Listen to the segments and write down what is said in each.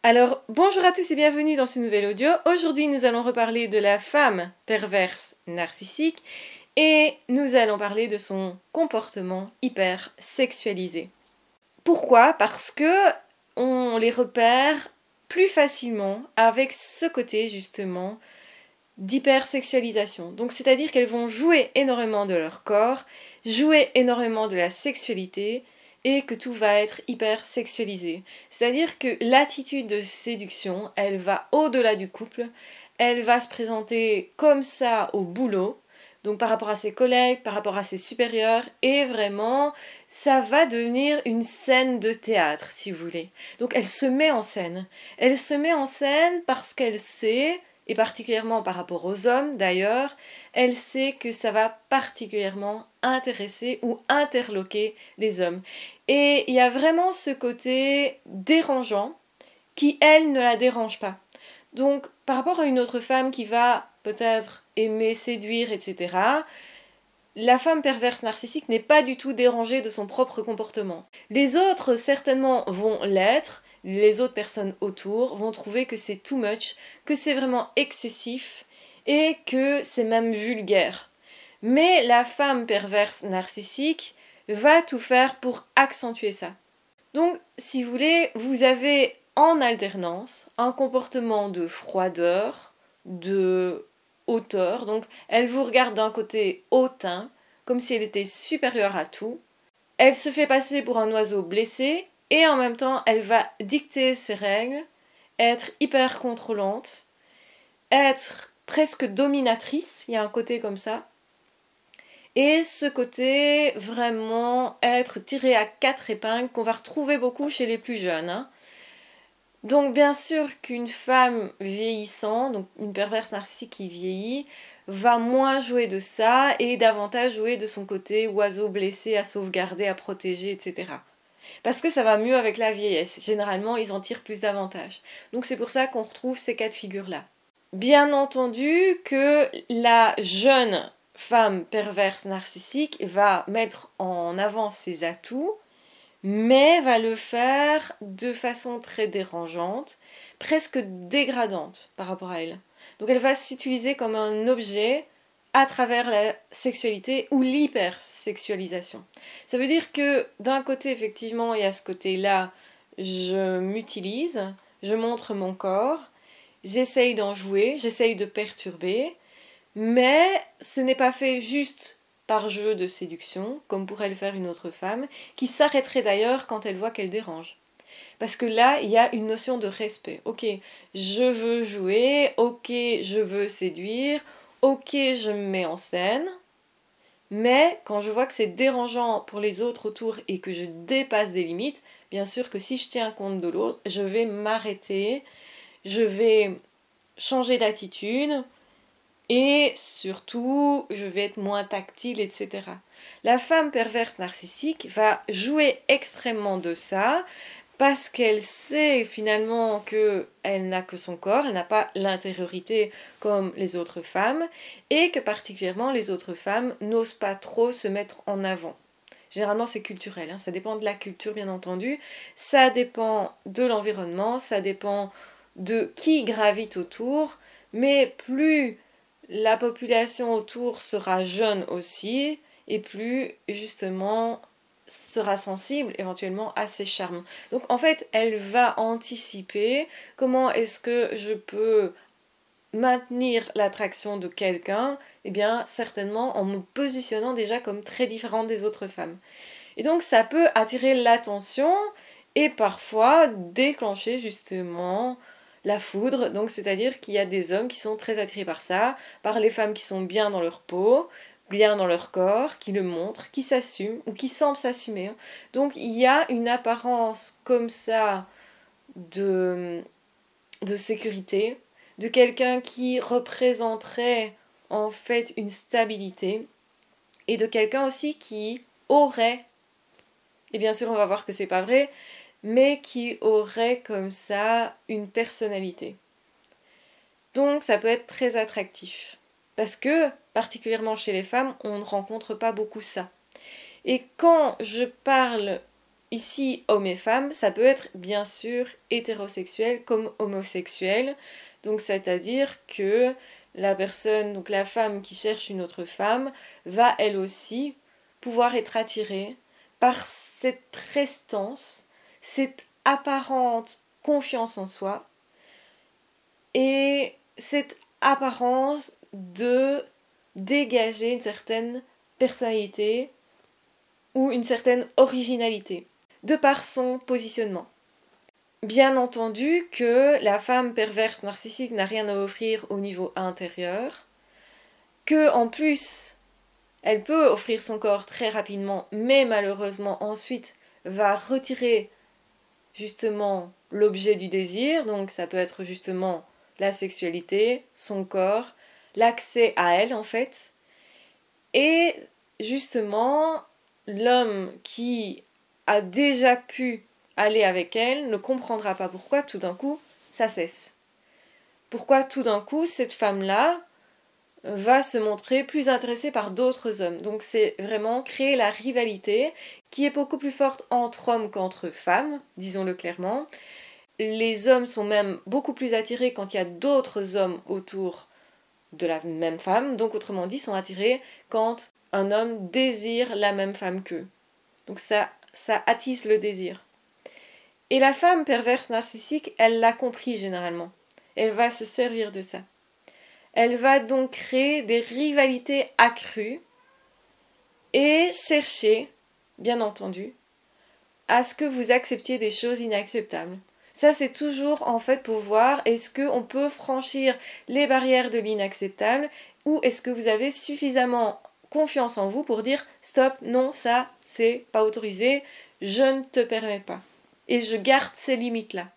Alors, bonjour à tous et bienvenue dans ce nouvel audio. Aujourd'hui, nous allons reparler de la femme perverse narcissique et nous allons parler de son comportement hyper sexualisé. Pourquoi? Parce que on les repère plus facilement avec ce côté justement d'hypersexualisation. Donc, c'est-à-dire qu'elles vont jouer énormément de leur corps, jouer énormément de la sexualité et que tout va être hyper sexualisé. C'est-à-dire que l'attitude de séduction, elle va au-delà du couple, elle va se présenter comme ça au boulot, donc par rapport à ses collègues, par rapport à ses supérieurs, et vraiment, ça va devenir une scène de théâtre, si vous voulez. Donc elle se met en scène. Elle se met en scène parce qu'elle sait, et particulièrement par rapport aux hommes d'ailleurs, elle sait que ça va particulièrement intéresser ou interloquer les hommes. Et il y a vraiment ce côté dérangeant qui, elle, ne la dérange pas. Donc, par rapport à une autre femme qui va peut-être aimer séduire, etc., la femme perverse narcissique n'est pas du tout dérangée de son propre comportement. Les autres, certainement, vont l'être. Les autres personnes autour vont trouver que c'est too much, que c'est vraiment excessif et que c'est même vulgaire. Mais la femme perverse narcissique va tout faire pour accentuer ça. Donc, si vous voulez, vous avez en alternance un comportement de froideur, de hauteur. Donc, elle vous regarde d'un côté hautain, comme si elle était supérieure à tout. Elle se fait passer pour un oiseau blessé et en même temps, elle va dicter ses règles, être hyper contrôlante, être presque dominatrice. Il y a un côté comme ça. Et ce côté vraiment être tiré à quatre épingles qu'on va retrouver beaucoup chez les plus jeunes. Donc bien sûr qu'une femme vieillissant, donc une perverse narcissique qui vieillit, va moins jouer de ça et davantage jouer de son côté oiseau blessé à sauvegarder, à protéger, etc. Parce que ça va mieux avec la vieillesse. Généralement, ils en tirent plus d'avantages. Donc c'est pour ça qu'on retrouve ces cas de figure-là. Bien entendu que la jeune femme perverse narcissique va mettre en avant ses atouts, mais va le faire de façon très dérangeante, presque dégradante par rapport à elle. Donc elle va s'utiliser comme un objet à travers la sexualité ou l'hypersexualisation. Ça veut dire que d'un côté, effectivement, il y a ce côté-là, je m'utilise, je montre mon corps, j'essaye d'en jouer, j'essaye de perturber, mais ce n'est pas fait juste par jeu de séduction, comme pourrait le faire une autre femme, qui s'arrêterait d'ailleurs quand elle voit qu'elle dérange. Parce que là, il y a une notion de respect. Ok, je veux jouer, ok, je veux séduire, ok, je me mets en scène, mais quand je vois que c'est dérangeant pour les autres autour et que je dépasse des limites, bien sûr que si je tiens compte de l'autre, je vais m'arrêter, je vais changer d'attitude, et surtout, je vais être moins tactile, etc. La femme perverse narcissique va jouer extrêmement de ça parce qu'elle sait finalement qu'elle n'a que son corps, elle n'a pas l'intériorité comme les autres femmes et que particulièrement les autres femmes n'osent pas trop se mettre en avant. Généralement, c'est culturel, hein. Ça dépend de la culture, bien entendu. Ça dépend de l'environnement, ça dépend de qui gravite autour. Mais plus la population autour sera jeune aussi, et plus justement sera sensible éventuellement à ses charmes. Donc en fait, elle va anticiper comment est-ce que je peux maintenir l'attraction de quelqu'un, eh bien certainement en me positionnant déjà comme très différente des autres femmes. Et donc ça peut attirer l'attention et parfois déclencher justement la foudre. Donc c'est-à-dire qu'il y a des hommes qui sont très attirés par ça, par les femmes qui sont bien dans leur peau, bien dans leur corps, qui le montrent, qui s'assument ou qui semblent s'assumer. Donc il y a une apparence comme ça de, de sécurité, de quelqu'un qui représenterait en fait une stabilité et de quelqu'un aussi qui aurait, et bien sûr on va voir que c'est pas vrai, mais qui aurait comme ça une personnalité. Donc ça peut être très attractif. Parce que, particulièrement chez les femmes, on ne rencontre pas beaucoup ça. Et quand je parle ici homme et femme, ça peut être bien sûr hétérosexuel comme homosexuel. Donc c'est-à-dire que la personne, donc la femme qui cherche une autre femme, va elle aussi pouvoir être attirée par cette prestance, cette apparente confiance en soi et cette apparence de dégager une certaine personnalité ou une certaine originalité de par son positionnement. Bien entendu que la femme perverse narcissique n'a rien à offrir au niveau intérieur, que en plus elle peut offrir son corps très rapidement, mais malheureusement ensuite va retirer justement l'objet du désir, donc ça peut être justement la sexualité, son corps, l'accès à elle en fait, et justement l'homme qui a déjà pu aller avec elle ne comprendra pas pourquoi tout d'un coup ça cesse. Pourquoi tout d'un coup cette femme-là va se montrer plus intéressée par d'autres hommes. Donc c'est vraiment créer la rivalité qui est beaucoup plus forte entre hommes qu'entre femmes, disons-le clairement. Les hommes sont même beaucoup plus attirés quand il y a d'autres hommes autour de la même femme, donc autrement dit sont attirés quand un homme désire la même femme qu'eux. Donc ça attise le désir. Et la femme perverse narcissique, elle l'a compris généralement. Elle va se servir de ça. Elle va donc créer des rivalités accrues et chercher, bien entendu, à ce que vous acceptiez des choses inacceptables. Ça, c'est toujours en fait pour voir est-ce qu'on peut franchir les barrières de l'inacceptable ou est-ce que vous avez suffisamment confiance en vous pour dire stop, non, ça, c'est pas autorisé, je ne te permets pas. Et je garde ces limites-là.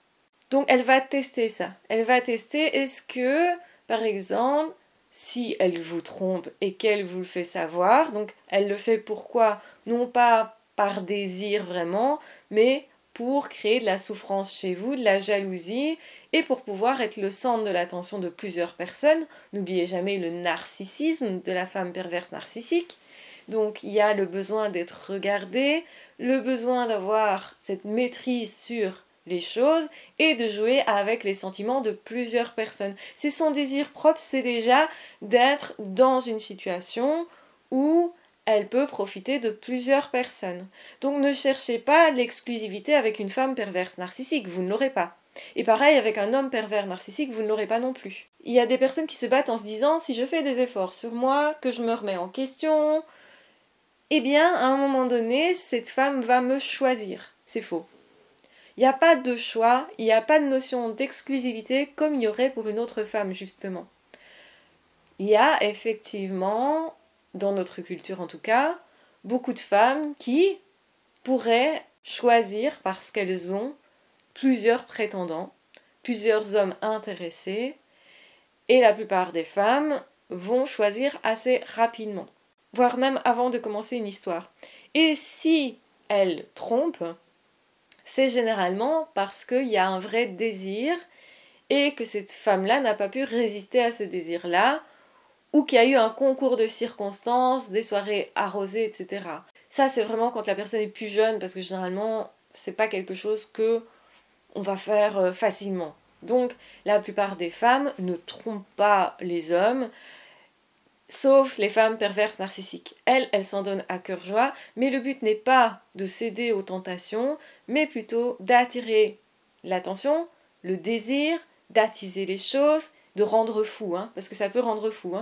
Donc elle va tester ça. Elle va tester est-ce que, par exemple, si elle vous trompe et qu'elle vous le fait savoir, donc elle le fait pourquoi? Non pas par désir vraiment, mais pour créer de la souffrance chez vous, de la jalousie, et pour pouvoir être le centre de l'attention de plusieurs personnes. N'oubliez jamais le narcissisme de la femme perverse narcissique. Donc il y a le besoin d'être regardé, le besoin d'avoir cette maîtrise sur les choses et de jouer avec les sentiments de plusieurs personnes. C'est son désir propre, c'est déjà d'être dans une situation où elle peut profiter de plusieurs personnes. Donc ne cherchez pas l'exclusivité avec une femme perverse narcissique, vous ne l'aurez pas. Et pareil avec un homme pervers narcissique, vous ne l'aurez pas non plus. Il y a des personnes qui se battent en se disant si je fais des efforts sur moi, que je me remets en question, eh bien à un moment donné, cette femme va me choisir. C'est faux. Il n'y a pas de choix, il n'y a pas de notion d'exclusivité comme il y aurait pour une autre femme justement. Il y a effectivement, dans notre culture en tout cas, beaucoup de femmes qui pourraient choisir parce qu'elles ont plusieurs prétendants, plusieurs hommes intéressés, et la plupart des femmes vont choisir assez rapidement, voire même avant de commencer une histoire. Et si elles trompent, c'est généralement parce qu'il y a un vrai désir et que cette femme-là n'a pas pu résister à ce désir-là, ou qu'il y a eu un concours de circonstances, des soirées arrosées, etc. Ça, c'est vraiment quand la personne est plus jeune, parce que généralement, c'est pas quelque chose que on va faire facilement. Donc, la plupart des femmes ne trompent pas les hommes, sauf les femmes perverses narcissiques. Elles s'en donnent à cœur joie, mais le but n'est pas de céder aux tentations, mais plutôt d'attirer l'attention, le désir, d'attiser les choses, de rendre fou, parce que ça peut rendre fou.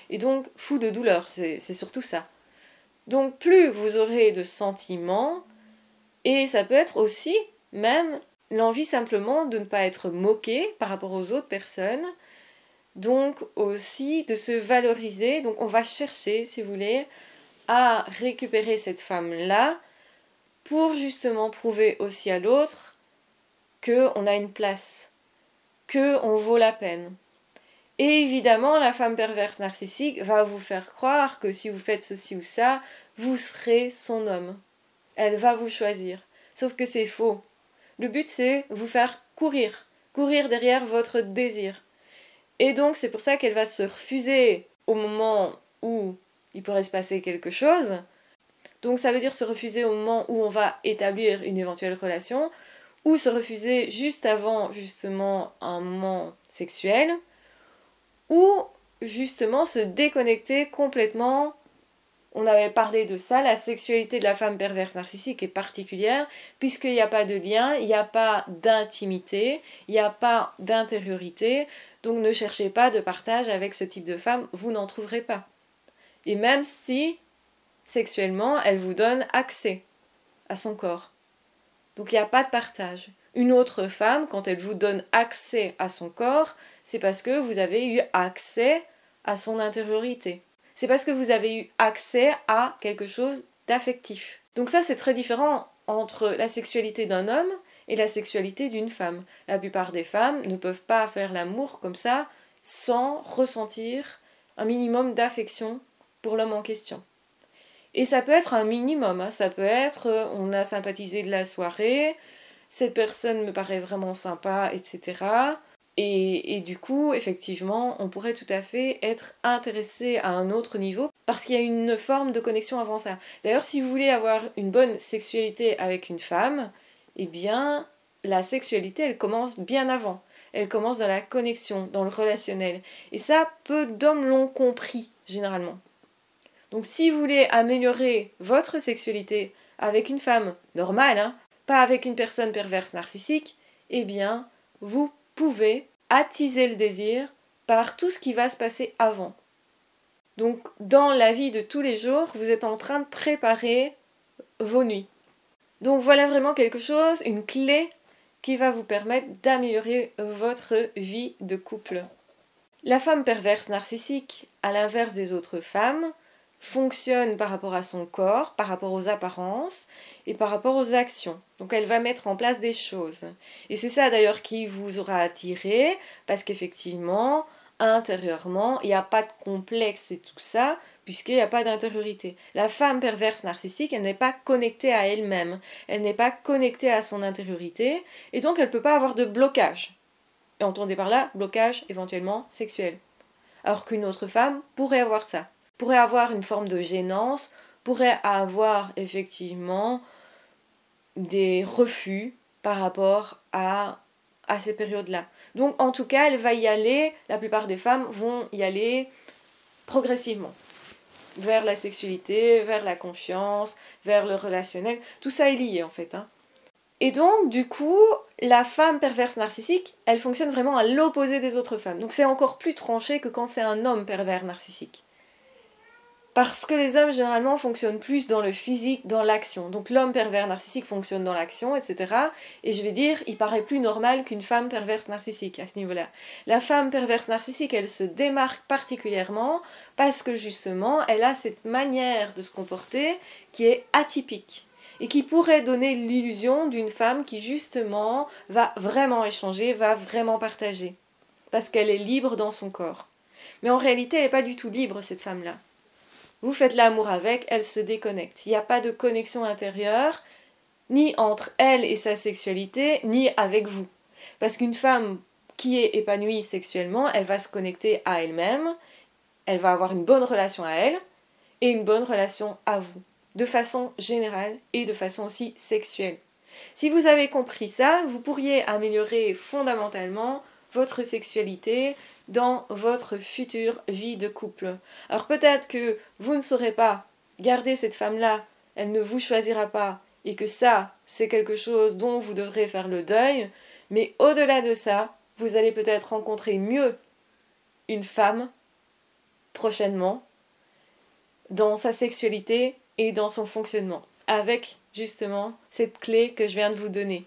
Et donc, fou de douleur, c'est surtout ça. Donc, plus vous aurez de sentiments, et ça peut être aussi même l'envie simplement de ne pas être moqué par rapport aux autres personnes, donc aussi de se valoriser. Donc on va chercher, si vous voulez, à récupérer cette femme-là pour justement prouver aussi à l'autre qu'on a une place, qu'on vaut la peine. Et évidemment, la femme perverse narcissique va vous faire croire que si vous faites ceci ou ça, vous serez son homme. Elle va vous choisir. Sauf que c'est faux. Le but, c'est vous faire courir derrière votre désir. Et donc, c'est pour ça qu'elle va se refuser au moment où il pourrait se passer quelque chose, Donc ça veut dire se refuser au moment où on va établir une éventuelle relation, ou se refuser juste avant justement un moment sexuel, ou justement se déconnecter complètement. On avait parlé de ça, la sexualité de la femme perverse narcissique est particulière, puisqu'il n'y a pas de lien, il n'y a pas d'intimité, il n'y a pas d'intériorité, donc ne cherchez pas de partage avec ce type de femme, vous n'en trouverez pas. Et même si, sexuellement, elle vous donne accès à son corps. Donc il n'y a pas de partage. Une autre femme, quand elle vous donne accès à son corps, c'est parce que vous avez eu accès à son intériorité. C'est parce que vous avez eu accès à quelque chose d'affectif. Donc ça, c'est très différent entre la sexualité d'un homme et la sexualité d'une femme. La plupart des femmes ne peuvent pas faire l'amour comme ça sans ressentir un minimum d'affection pour l'homme en question. Et ça peut être un minimum, hein. Ça peut être on a sympathisé de la soirée, cette personne me paraît vraiment sympa, etc. Et du coup, effectivement, on pourrait tout à fait être intéressé à un autre niveau parce qu'il y a une forme de connexion avant ça. D'ailleurs, si vous voulez avoir une bonne sexualité avec une femme, eh bien, la sexualité, elle commence bien avant. Elle commence dans la connexion, dans le relationnel. Et ça, peu d'hommes l'ont compris, généralement. Donc si vous voulez améliorer votre sexualité avec une femme normale, hein, pas avec une personne perverse narcissique, eh bien, vous pouvez attiser le désir par tout ce qui va se passer avant. Donc, dans la vie de tous les jours, vous êtes en train de préparer vos nuits. Donc voilà vraiment quelque chose, une clé qui va vous permettre d'améliorer votre vie de couple. La femme perverse narcissique, à l'inverse des autres femmes, fonctionne par rapport à son corps, par rapport aux apparences et par rapport aux actions. Donc elle va mettre en place des choses. Et c'est ça d'ailleurs qui vous aura attiré, parce qu'effectivement, intérieurement, il n'y a pas de complexe et tout ça, puisqu'il n'y a pas d'intériorité. La femme perverse narcissique, elle n'est pas connectée à elle-même, elle n'est pas connectée à son intériorité, et donc elle ne peut pas avoir de blocage. Et entendez par là, blocage éventuellement sexuel. Alors qu'une autre femme pourrait avoir ça. Pourrait avoir une forme de gênance, pourrait avoir effectivement des refus par rapport à ces périodes-là. Donc en tout cas, elle va y aller, la plupart des femmes vont y aller progressivement. Vers la sexualité, vers la confiance, vers le relationnel. Tout ça est lié en fait. Et donc, du coup, la femme perverse narcissique, elle fonctionne vraiment à l'opposé des autres femmes. Donc c'est encore plus tranché que quand c'est un homme pervers narcissique. Parce que les hommes, généralement, fonctionnent plus dans le physique, dans l'action. Donc l'homme pervers narcissique fonctionne dans l'action, etc. Et je vais dire, il paraît plus normal qu'une femme perverse narcissique à ce niveau-là. La femme perverse narcissique, elle se démarque particulièrement parce que justement, elle a cette manière de se comporter qui est atypique. Et qui pourrait donner l'illusion d'une femme qui justement va vraiment échanger, va vraiment partager. Parce qu'elle est libre dans son corps. Mais en réalité, elle n'est pas du tout libre, cette femme-là. Vous faites l'amour avec, elle se déconnecte. Il n'y a pas de connexion intérieure, ni entre elle et sa sexualité, ni avec vous. Parce qu'une femme qui est épanouie sexuellement, elle va se connecter à elle-même, elle va avoir une bonne relation à elle, et une bonne relation à vous. De façon générale et de façon aussi sexuelle. Si vous avez compris ça, vous pourriez améliorer fondamentalement votre sexualité dans votre future vie de couple. Alors peut-être que vous ne saurez pas garder cette femme-là, elle ne vous choisira pas, et que ça, c'est quelque chose dont vous devrez faire le deuil, mais au-delà de ça, vous allez peut-être rencontrer mieux une femme prochainement dans sa sexualité et dans son fonctionnement, avec justement cette clé que je viens de vous donner.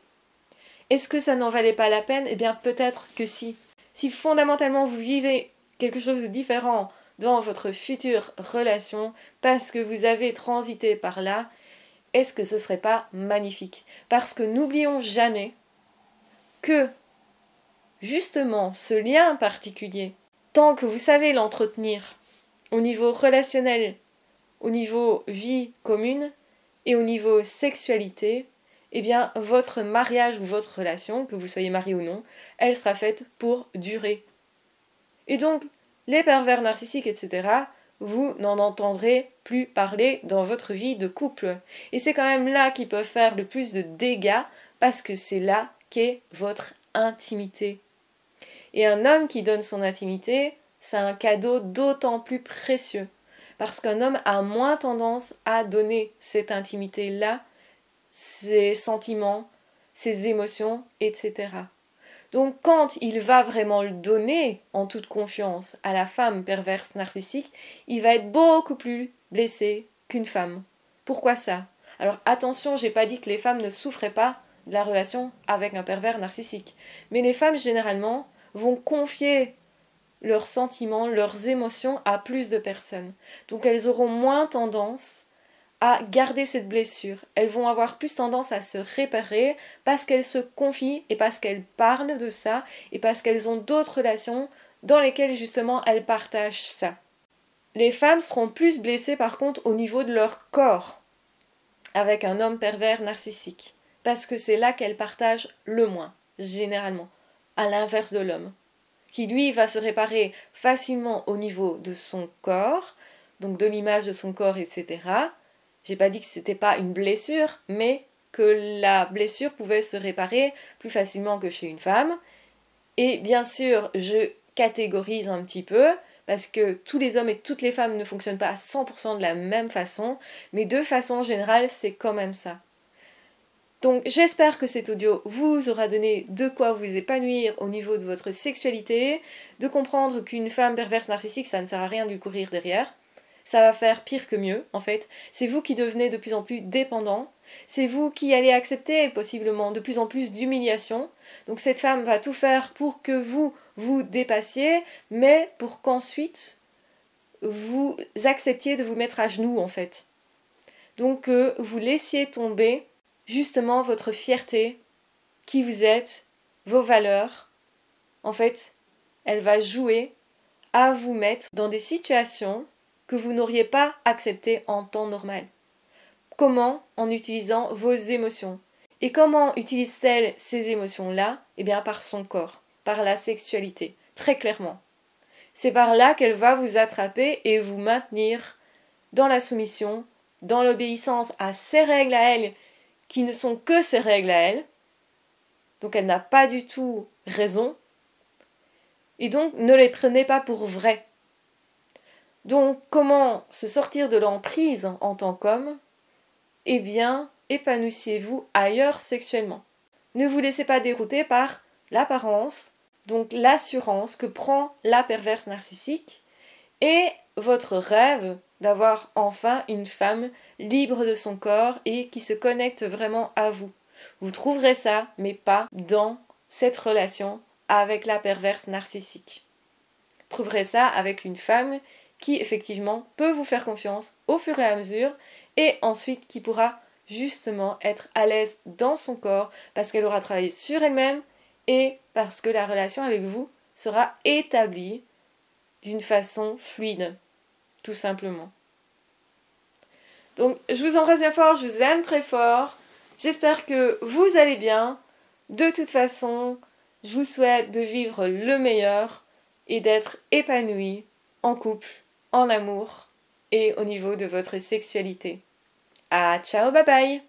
Est-ce que ça n'en valait pas la peine? Eh bien peut-être que si. Si fondamentalement vous vivez quelque chose de différent dans votre future relation parce que vous avez transité par là, est-ce que ce ne serait pas magnifique? Parce que n'oublions jamais que justement ce lien particulier, tant que vous savez l'entretenir au niveau relationnel, au niveau vie commune et au niveau sexualité, eh bien votre mariage ou votre relation, que vous soyez marié ou non, elle sera faite pour durer. Et donc, les pervers narcissiques, etc., vous n'en entendrez plus parler dans votre vie de couple. Et c'est quand même là qu'ils peuvent faire le plus de dégâts parce que c'est là qu'est votre intimité. Et un homme qui donne son intimité, c'est un cadeau d'autant plus précieux. Parce qu'un homme a moins tendance à donner cette intimité-là, ses sentiments, ses émotions, etc. Donc quand il va vraiment le donner en toute confiance à la femme perverse narcissique, il va être beaucoup plus blessé qu'une femme. Pourquoi ça? Alors attention, j'ai pas dit que les femmes ne souffraient pas de la relation avec un pervers narcissique. Mais les femmes généralement vont confier leurs sentiments, leurs émotions à plus de personnes. Donc elles auront moins tendance à garder cette blessure. Elles vont avoir plus tendance à se réparer parce qu'elles se confient et parce qu'elles parlent de ça et parce qu'elles ont d'autres relations dans lesquelles justement elles partagent ça. Les femmes seront plus blessées par contre au niveau de leur corps avec un homme pervers narcissique parce que c'est là qu'elles partagent le moins, généralement, à l'inverse de l'homme qui lui va se réparer facilement au niveau de son corps, donc de l'image de son corps, etc. J'ai pas dit que c'était pas une blessure, mais que la blessure pouvait se réparer plus facilement que chez une femme. Et bien sûr, je catégorise un petit peu, parce que tous les hommes et toutes les femmes ne fonctionnent pas à 100% de la même façon, mais de façon générale, c'est quand même ça. Donc j'espère que cet audio vous aura donné de quoi vous épanouir au niveau de votre sexualité, de comprendre qu'une femme perverse narcissique, ça ne sert à rien de lui courir derrière. Ça va faire pire que mieux, en fait. C'est vous qui devenez de plus en plus dépendant. C'est vous qui allez accepter possiblement de plus en plus d'humiliation. Donc cette femme va tout faire pour que vous vous dépassiez, mais pour qu'ensuite vous acceptiez de vous mettre à genoux, en fait. Donc vous laissiez tomber justement votre fierté, qui vous êtes, vos valeurs. En fait, elle va jouer à vous mettre dans des situations que vous n'auriez pas acceptées en temps normal. Comment? En utilisant vos émotions. Et comment utilise-t-elle ces émotions-là? Eh bien par son corps, par la sexualité, très clairement. C'est par là qu'elle va vous attraper et vous maintenir dans la soumission, dans l'obéissance à ses règles à elle, qui ne sont que ses règles à elle. Donc elle n'a pas du tout raison. Et donc ne les prenez pas pour vraies. Donc comment se sortir de l'emprise en tant qu'homme? Eh bien, épanouissez-vous ailleurs sexuellement. Ne vous laissez pas dérouter par l'apparence, donc l'assurance que prend la perverse narcissique, et votre rêve d'avoir enfin une femme libre de son corps et qui se connecte vraiment à vous. Vous trouverez ça, mais pas dans cette relation avec la perverse narcissique. Vous trouverez ça avec une femme qui effectivement peut vous faire confiance au fur et à mesure et ensuite qui pourra justement être à l'aise dans son corps parce qu'elle aura travaillé sur elle-même et parce que la relation avec vous sera établie d'une façon fluide, tout simplement. Donc je vous embrasse bien fort, je vous aime très fort, j'espère que vous allez bien. De toute façon, je vous souhaite de vivre le meilleur et d'être épanoui en couple, en amour et au niveau de votre sexualité. Ah, ciao, bye bye!